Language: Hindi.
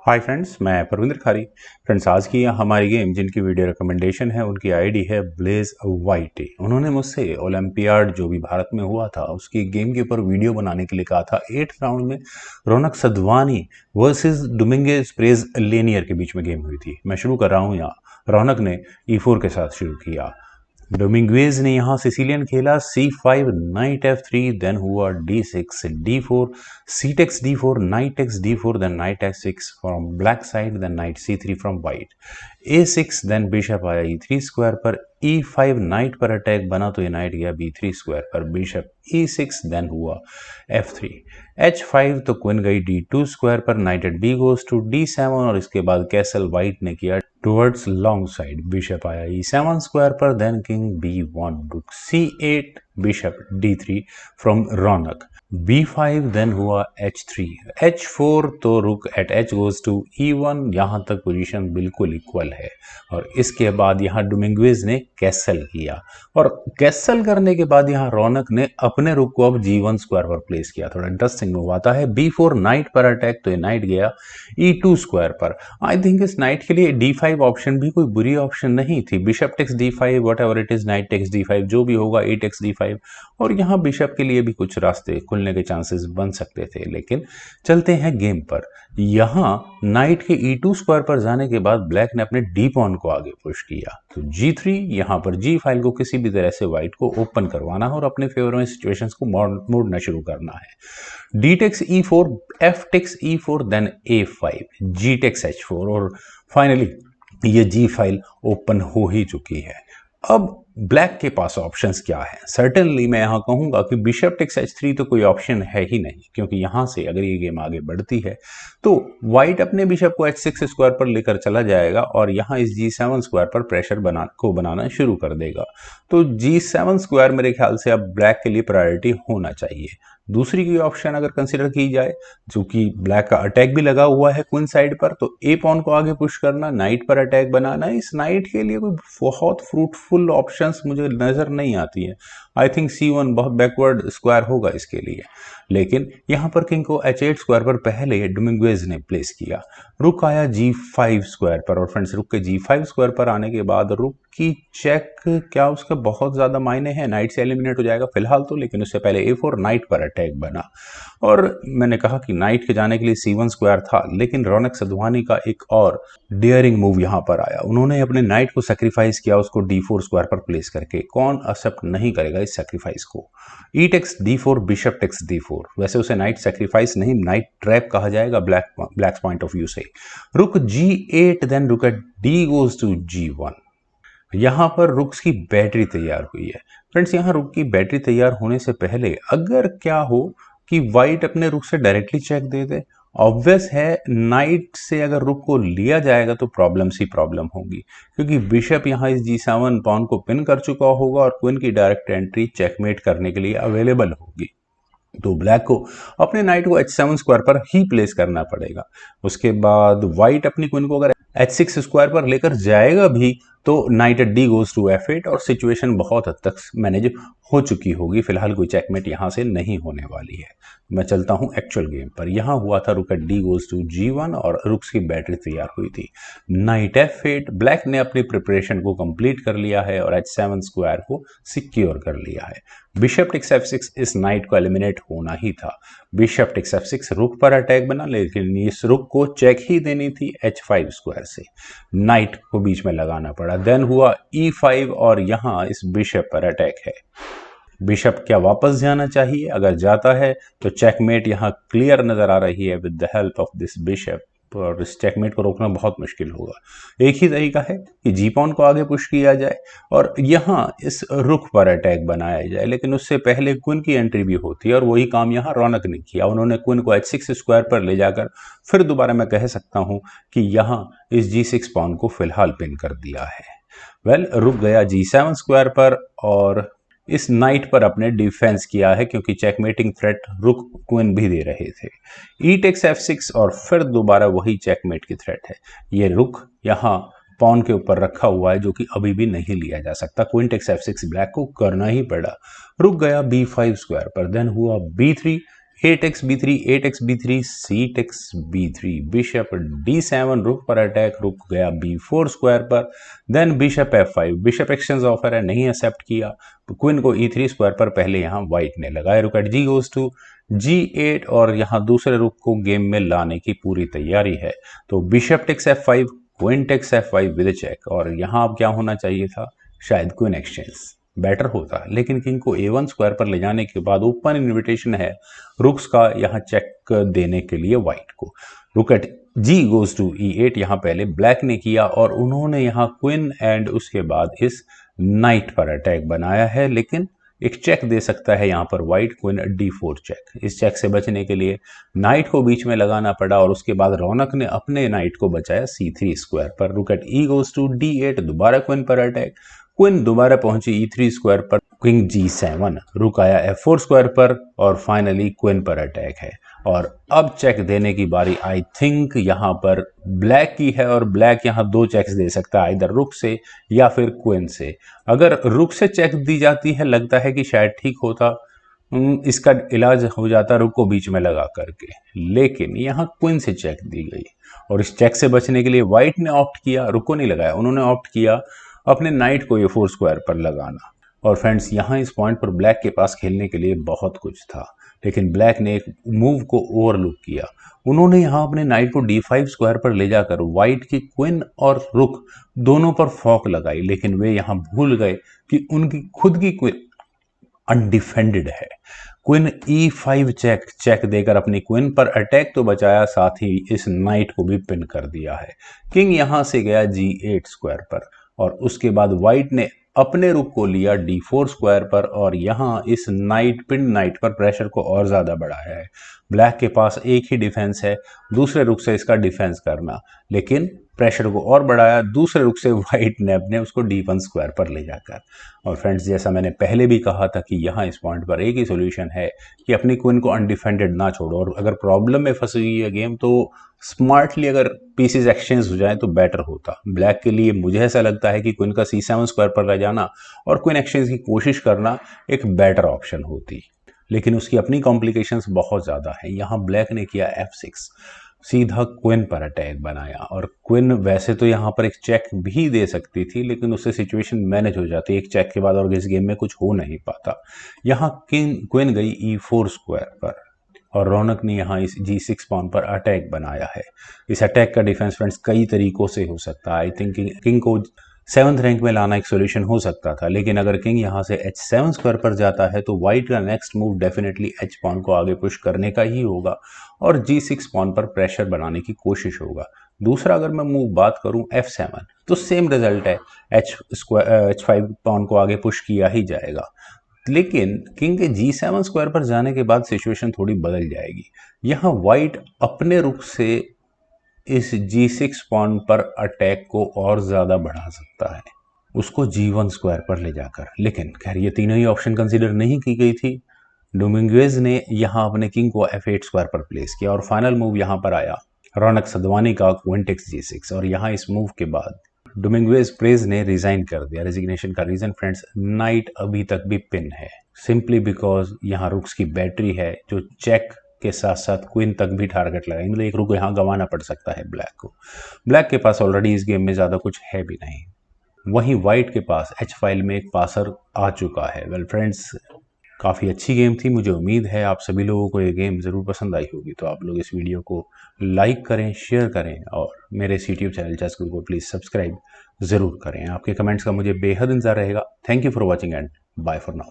हाय फ्रेंड्स, मैं परविंदर खारी। फ्रेंड्स, आज की हमारी गेम जिनकी वीडियो रिकमेंडेशन है उनकी आईडी है ब्लेज वाइट। उन्होंने मुझसे ओलंपियाड जो भी भारत में हुआ था उसकी गेम के ऊपर वीडियो बनाने के लिए कहा था। 8th राउंड में रौनक Sadwani versus Dominguez praise linear के बीच में गेम हुई थी। मैं शुरू कर रहा हूँ यहाँ। रौनक ने E4 के साथ शुरू किया। डोमिंगेज ने यहाँ सिसिलियन खेला C5, नाइट F3, देन हुआ D6, D4, C takes D4, knight takes D4, then knight F6 from black side, then knight C3 from white, A6, then bishop आया E3 स्क्वायर पर, E5 नाइट पर अटैक बना तो ये नाइट गया B3 स्क्वायर पर, बिशप E6, देन हुआ F3, H5 तो क्वीन गई D2 स्क्वायर पर, knight at B goes to D7 और इसके बाद कैसल वाइट ने किया टुवर्ड्स लॉन्ग साइड, बिशप आया E7 स्क्वायर पर, देन किंग B1, रुक C8, bishop D3 from Raunak, B5, then हुआ H3, H4 तो रुक eight H goes to E1। यहाँ तक पोजीशन बिल्कुल इक्वल है और इसके बाद यहाँ डोमिंगेज ने कैसल किया और कैसल करने के बाद यहाँ रौनक ने अपने रुक को अब G1 स्क्वायर पर प्लेस किया। थोड़ा इंटरेस्टिंग मूव आता है। B4 नाइट पर अटैक तो ये नाइट गया E2 स्क्वायर पर। आई थिंक इस नाइट के लिए D5 ऑप्शन भी कोई बुरी ऑप्शन नहीं थी। Bishop takes D5, whatever it is, knight takes D5, जो भी होगा A टेक्स D5 और यहाँ बिशप के लिए भी कुछ रास्ते खुलने के चांसेस बन सकते थे। लेकिन चलते हैं गेम पर। यहाँ नाइट के E2 स्क्वायर पर जाने के बाद ब्लैक ने अपने डी पॉन को आगे पुश किया तो G3, यहाँ पर G फाइल को किसी भी तरह से व्हाइट को ओपन करवाना है और अपने फेवर में सिचुएशंस को मोड़ना शुरू करना है। D takes E4, F takes E4, then A5, G takes H4 और फाइनली ये G फाइल ओपन हो ही चुकी है। अब ब्लैक के पास ऑप्शंस क्या है? सर्टेनली मैं यहाँ कहूंगा कि बिशप टेक्स H3 तो कोई ऑप्शन है ही नहीं, क्योंकि यहाँ से अगर ये गेम आगे बढ़ती है तो व्हाइट अपने बिशप को H6 स्क्वायर पर लेकर चला जाएगा और यहाँ इस G7 स्क्वायर पर प्रेशर बनाना शुरू कर देगा। तो G7 स्क्वायर मेरे ख्याल से अब ब्लैक के लिए प्रायोरिटी होना चाहिए। दूसरी कोई ऑप्शन अगर कंसिडर की जाए, जो कि ब्लैक का अटैक भी लगा हुआ है क्वीन साइड पर, तो ए पॉन को आगे पुश करना, नाइट पर अटैक बनाना, इस नाइट के लिए कोई बहुत फ्रूटफुल ऑप्शंस मुझे नजर नहीं आती है। आई थिंक C1 बहुत बैकवर्ड स्क्वायर होगा इसके लिए। लेकिन यहाँ पर किंग को H8 स्क्वायर पर पहले डोमिंगेज ने प्लेस किया। रुक आया G5 स्क्वायर पर और फ्रेंड्स रुक के G5 स्क्वायर पर आने के बाद रुक की चेक, क्या उसका बहुत ज्यादा मायने है? नाइट से एलिमिनेट हो जाएगा फिलहाल तो, लेकिन उससे पहले A4 नाइट पर अटैक बना और मैंने कहा कि नाइट के जाने के लिए C1 स्क्वायर था, लेकिन रौनक सदवानी का एक और डियरिंग मूव यहाँ पर आया। उन्होंने अपने नाइट को सेक्रीफाइस किया उसको D4 स्क्वायर पर प्लेस करके। कौन एक्सेप्ट नहीं करेगा इस सेक्रीफाइस को? E takes D4, bishop takes D4। वैसे उसे नाइट सेक्रीफाइस नहीं, नाइट ट्रैप कहा जाएगा ब्लैक पॉइंट ऑफ व्यू से। रुक G8, देन रुक eight D goes to G1। यहाँ पर रुक्स की बैटरी तैयार हुई है। फ्रेंड्स, यहाँ रुक की बैटरी तैयार होने से पहले अगर क्या हो कि व्हाइट अपने रुक से डायरेक्टली चेक दे दे, ऑब्वियस है नाइट से अगर रुक को लिया जाएगा तो प्रॉब्लम्स ही प्रॉब्लम होगी, क्योंकि बिशप यहाँ इस G7 पॉन को पिन कर चुका होगा और क्वीन की डायरेक्ट एंट्री चेकमेट करने के लिए अवेलेबल होगी। तो ब्लैक को अपने नाइट को H7 स्क्वायर पर ही प्लेस करना पड़ेगा। उसके बाद व्हाइट अपनी क्वीन को अगर H6 स्क्वायर पर लेकर जाएगा भी तो knight at D goes to F8 और सिचुएशन बहुत हद तक मैनेज हो चुकी होगी। फिलहाल कोई चेकमेट यहाँ से नहीं होने वाली है। मैं चलता हूँ एक्चुअल गेम पर। यहाँ हुआ था रुक eight D goes to G1 और रुक्स की बैटरी तैयार हुई थी। नाइट F8, ब्लैक ने अपनी प्रिपरेशन को कंप्लीट कर लिया है और H7 स्क्वायर को सिक्योर कर लिया है। बिशप टेक्स F6, इस नाइट को एलिमिनेट होना ही था। बिशप टेक्स F6, रुक पर अटैक बना, लेकिन इस रुक को चेक ही देनी थी H5 स्क्वायर से। नाइट को बीच में लगाना पड़ा। देन हुआ E5 और यहाँ इस बिशप पर अटैक है। बिशप क्या वापस जाना चाहिए? अगर जाता है तो चेकमेट यहाँ क्लियर नजर आ रही है with the help of this bishop, और इस चेकमेट को रोकना बहुत मुश्किल होगा। एक ही तरीका है कि जी पॉन को आगे पुश किया जाए और यहाँ इस रुख पर अटैक बनाया जाए, लेकिन उससे पहले क्वीन की एंट्री भी होती है और वही काम यहाँ रौनक ने किया। उन्होंने क्वीन को H6 स्क्वायर पर ले जाकर फिर दोबारा मैं कह सकता हूँ कि यहाँ इस G6 पॉन को फिलहाल पिन कर दिया है। रुक गया G7 स्क्वायर पर और इस नाइट पर अपने डिफेंस किया है, क्योंकि चेकमेटिंग थ्रेट रुक क्वीन भी दे रहे थे। E टेक्स F6 और फिर दोबारा वही चेकमेट की थ्रेट है। ये रुक यहाँ पॉन के ऊपर रखा हुआ है जो कि अभी भी नहीं लिया जा सकता। क्वीन टेक्स F6 ब्लैक को करना ही पड़ा। रुक गया B5 स्क्वायर पर, देन हुआ B3, 8x b3, 8x b3, c takes b3, bishop d7, रुक पर अटैक, रुक गया b4 स्क्वायर पर, then bishop f5, bishop exchange offer है, नहीं एक्सेप्ट किया, तो क्वीन को e3 स्क्वायर पर पहले यहाँ व्हाइट ने लगाया, रुक eight g goes to g8 और यहाँ दूसरे रुक को गेम में लाने की पूरी तैयारी है। तो bishop takes f5, queen takes f5 with check, और यहाँ अब क्या होना चाहिए था, शायद क्वीन एक्सचेंज बेटर होता, लेकिन किंग को a1 स्क्वायर पर ले जाने के बाद ओपन इनविटेशन है रुक्स का यहाँ चेक देने के लिए व्हाइट को। रुक eight g goes to e8, यहाँ पहले ब्लैक ने किया और उन्होंने यहाँ क्वीन एंड उसके बाद इस नाइट पर अटैक बनाया है, लेकिन एक चेक दे सकता है यहाँ पर व्हाइट, क्वीन d4 चेक। इस चेक से बचने के लिए नाइट को बीच में लगाना पड़ा और उसके बाद रौनक ने अपने नाइट को बचाया c3 स्क्वायर पर। रुक eight e goes to d8, दोबारा क्वीन पर अटैक, क्वीन दोबारा पहुंची e3 स्क्वायर पर, किंग g7, रुक आया f4 स्क्वायर पर और फाइनली क्वीन पर अटैक है। और अब चेक देने की बारी आई थिंक यहाँ पर ब्लैक की है और ब्लैक यहाँ दो चेक्स दे सकता है, इधर रुक से या फिर क्वीन से। अगर रुक से चेक दी जाती है लगता है कि शायद ठीक होता, इसका इलाज हो जाता रुक को बीच में लगा करके, लेकिन यहाँ क्वीन से चेक दी गई और इस चेक से बचने के लिए व्हाइट ने ऑप्ट किया, रुक को नहीं लगाया, उन्होंने ऑप्ट किया अपने नाइट को a4 स्क्वायर पर लगाना। और फ्रेंड्स यहाँ इस पॉइंट पर ब्लैक के पास खेलने के लिए बहुत कुछ था, लेकिन ब्लैक ने एक मूव को ओवरलुक किया। उन्होंने यहाँ अपने नाइट को d5 स्क्वायर पर ले जाकर व्हाइट की क्वीन और रुक दोनों पर फॉक लगाई, लेकिन वे यहाँ भूल गए कि उनकी खुद की क्वीन अनडिफेंडेड है। क्वीन e5 चेक देकर अपनी क्वीन पर अटैक तो बचाया, साथ ही इस नाइट को भी पिन कर दिया है। किंग यहाँ से गया g8 स्क्वायर पर और उसके बाद व्हाइट ने अपने रुक को लिया d4 स्क्वायर पर और यहाँ इस पिन नाइट पर प्रेशर को और ज़्यादा बढ़ाया है। ब्लैक के पास एक ही डिफेंस है, दूसरे रुक से इसका डिफेंस करना, लेकिन प्रेशर को और बढ़ाया दूसरे रुक से व्हाइट ने अपने उसको d1 स्क्वायर पर ले जाकर। और फ्रेंड्स जैसा मैंने पहले भी कहा था कि यहाँ इस पॉइंट पर एक ही सोल्यूशन है कि अपनी क्वीन को अनडिफेंडेड ना छोड़ो, और अगर प्रॉब्लम में फंसी हुई है गेम तो स्मार्टली अगर पीसेस एक्सचेंज हो जाए तो बेटर होता। ब्लैक के लिए मुझे ऐसा लगता है कि क्वीन का c7 स्क्वायर पर ले जाना और क्वीन एक्सचेंज की कोशिश करना एक बेटर ऑप्शन होती, लेकिन उसकी अपनी कॉम्प्लिकेशंस बहुत ज़्यादा है। यहाँ ब्लैक ने किया f6, सीधा क्वीन पर अटैक बनाया और क्वीन वैसे तो यहाँ पर एक चेक भी दे सकती थी, लेकिन उससे सिचुएशन मैनेज हो जाती, एक चेक के बाद और इस गेम में कुछ हो नहीं पाता। यहाँ क्वीन गई e4 स्क्वायर पर और रौनक ने यहाँ इस g6 पॉन पर अटैक बनाया है। इस अटैक का डिफेंस फ्रेंड्स कई तरीकों से हो सकता है। आई थिंक किंग को 7th रैंक में लाना एक सोल्यूशन हो सकता था, लेकिन अगर किंग यहाँ से h7 स्क्वायर पर जाता है तो व्हाइट का next move definitely h pawn को आगे पुश करने का ही होगा और g6 पॉन पर प्रेशर बनाने की कोशिश होगा। दूसरा अगर मैं मूव बात करूं f7 तो सेम रिजल्ट है, h5 पॉन को आगे पुश किया ही जाएगा, लेकिन किंग के g7 स्क्वायर पर जाने के बाद सिचुएशन थोड़ी बदल जाएगी। यहाँ व्हाइट अपने रुख से इस g6 पॉन पर अटैक को और ज़्यादा बढ़ा सकता है, उसको g1 स्क्वायर पर ले जाकर, लेकिन खैर ये तीनों ही ऑप्शन कंसीडर नहीं की गई थी। डोमिंगुएज ने यहाँ अपने किंग को f8 स्क्वायर पर प्लेस किया और फाइनल मूव यहाँ पर आया रौनक सदवानी का क्वीन टेक्स g6, और यहाँ इस मूव के बाद डोमिंगुएज प्रेज ने रिजाइन कर दिया। रेजिग्नेशन का रीजन फ्रेंड्स, नाइट अभी तक भी पिन है, सिंपली बिकॉज यहाँ रुक्स की बैटरी है जो चेक के साथ साथ क्वीन तक भी टारगेट लगाएंगे, मतलब एक रुक यहाँ गंवाना पड़ सकता है ब्लैक को। ब्लैक के पास ऑलरेडी इस गेम में ज़्यादा कुछ है भी नहीं, वहीं वाइट के पास एच फाइल में एक पासर आ चुका है। वेल फ्रेंड्स, काफ़ी अच्छी गेम थी, मुझे उम्मीद है आप सभी लोगों को ये गेम ज़रूर पसंद आई होगी। तो आप लोग इस वीडियो को लाइक करें, शेयर करें और मेरे इस यूट्यूब चैनल चेस गुरु को प्लीज़ सब्सक्राइब ज़रूर करें। आपके कमेंट्स का मुझे बेहद इंतज़ार रहेगा। Thank you for watching and bye for now.